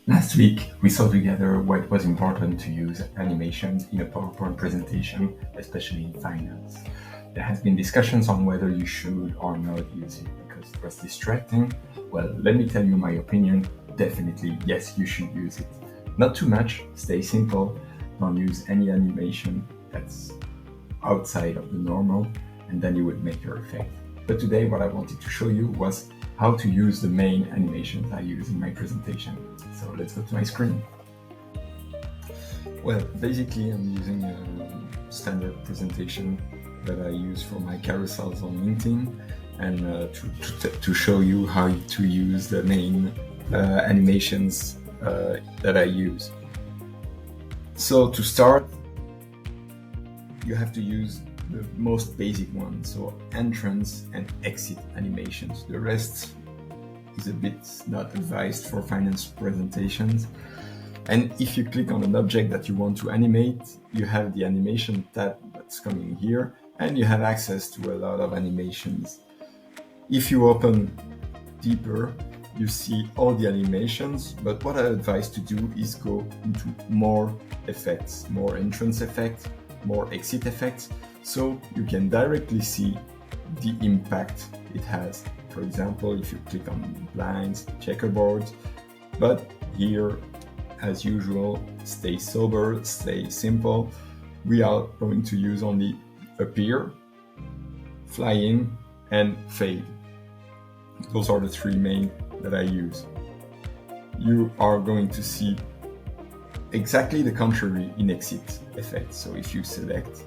Last week, we saw together why it was important to use animations in a PowerPoint presentation, especially in finance. There has been discussions on whether you should or not use it because it was distracting. Well, let me tell you my opinion. Definitely, yes, you should use it. Not too much, stay simple, don't use any animation that's outside of the normal, and then you would make your effect. But today, what I wanted to show you was how to use the main animations I use in my presentation. So let's go to my screen. Well, basically I'm using a standard presentation that I use for my carousels on LinkedIn, and to show you how to use the main animations that I use. So to start, you have to use the most basic one, so entrance and exit animations. The rest is a bit not advised for finance presentations. And if you click on an object that you want to animate, you have the animation tab that's coming here, and you have access to a lot of animations. If you open deeper, you see all the animations, but what I advise to do is go into more effects, more entrance effects, more exit effects, so you can directly see the impact it has. For example, if you click on blinds, checkerboards, but here, as usual, stay sober, stay simple. We are going to use only appear, fly in, and fade. Those are the three main that I use. You are going to see exactly the contrary in exit effects. So if you select,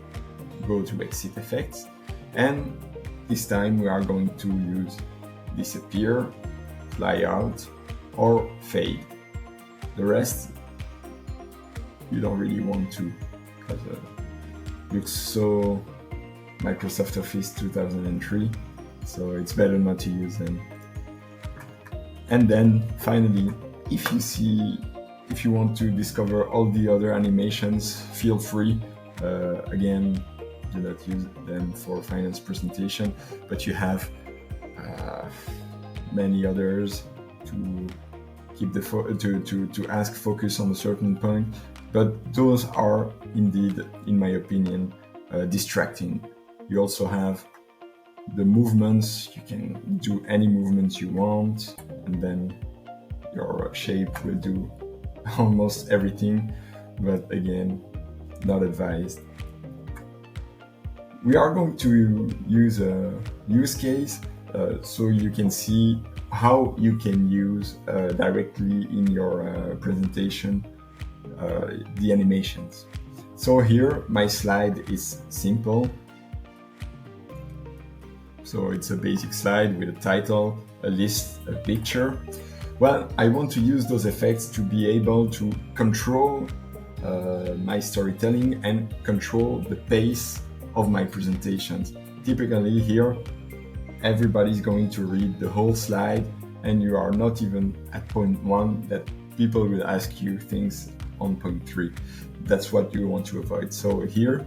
go to exit effects, and this time we are going to use disappear, fly out, or fade. The rest you don't really want to, because it looks so Microsoft Office 2003, so it's better not to use them. And then finally, if you want to discover all the other animations, feel free. Again, do not use them for finance presentation, but you have many others to keep the to ask focus on a certain point. But those are indeed, in my opinion, distracting. You also have the movements. You can do any movements you want, and then your shape will do almost everything, but again, not advised. We are going to use a use case so you can see how you can use directly in your presentation the animations. So here my slide is simple. So it's a basic slide with a title, a list, a picture. Well, I want to use those effects to be able to control my storytelling and control the pace of my presentations. Typically here, everybody's going to read the whole slide, and you are not even at point 1 that people will ask you things on point 3. That's what you want to avoid. So here,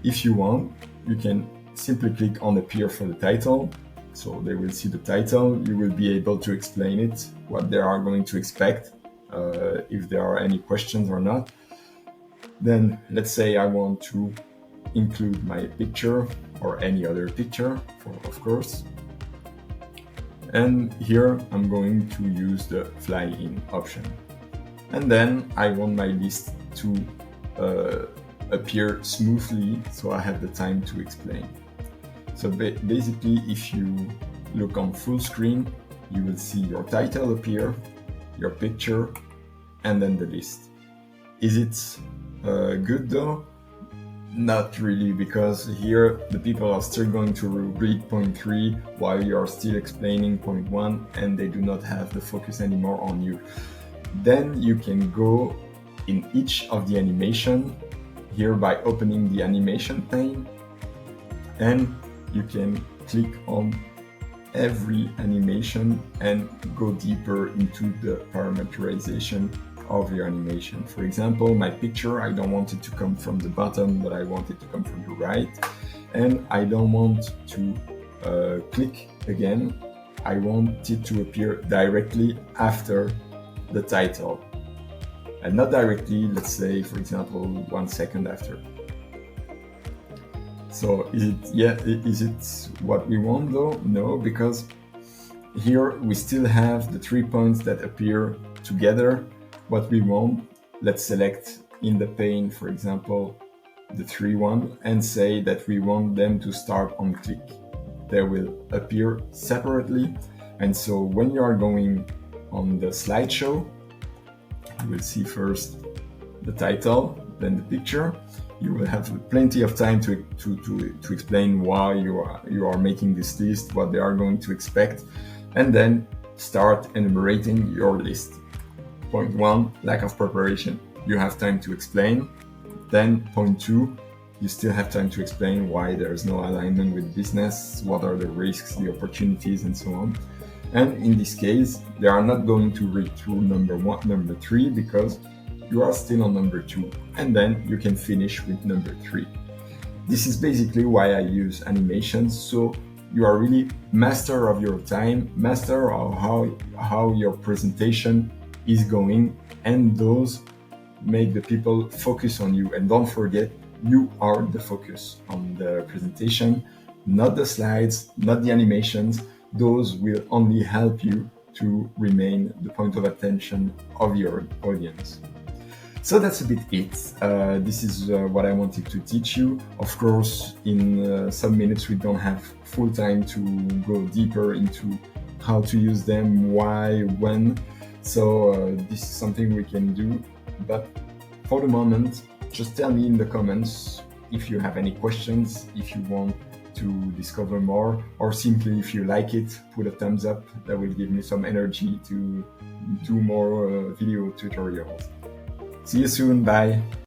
if you want, you can simply click on appear for the title. So they will see the title. You will be able to explain it, what they are going to expect, if there are any questions or not. Then let's say I want to include my picture or any other picture, of course. And here I'm going to use the fly in option. And then I want my list to appear smoothly, so I have the time to explain. So basically, if you look on full screen, you will see your title appear, your picture, and then the list. Is it good though? Not really, because here the people are still going to read point 3 while you are still explaining point 1, and they do not have the focus anymore on you. Then you can go in each of the animation here by opening the animation pane, and you can click on every animation and go deeper into the parameterization of your animation. For example, my picture, I don't want it to come from the bottom, but I want it to come from the right. And I don't want to click again. I want it to appear directly after the title. and not directly, let's say, for example, 1 second after. So is it what we want though? No, because here we still have the 3 points that appear together. What we want, let's select in the pane, for example, the 3 and say that we want them to start on click. They will appear separately. And so when you are going on the slideshow, you will see first the title, then the picture. You will have plenty of time to explain why you are making this list, what they are going to expect, and then start enumerating your list. Point 1, lack of preparation. You have time to explain. Then point 2, you still have time to explain why there is no alignment with business, what are the risks, the opportunities, and so on. And in this case, they are not going to read through number 1, number 3, because you are still on number 2, and then you can finish with number 3. This is basically why I use animations, so you are really master of your time, master of how your presentation is going, and those make the people focus on you. And don't forget, you are the focus on the presentation, not the slides, not the animations. Those will only help you to remain the point of attention of your audience. So that's a bit it. This is what I wanted to teach you. Of course, in some minutes we don't have full time to go deeper into how to use them, why, when. So this is something we can do. But for the moment, just tell me in the comments if you have any questions, if you want to discover more, or simply if you like it, put a thumbs up. That will give me some energy to do more video tutorials. See you soon, bye!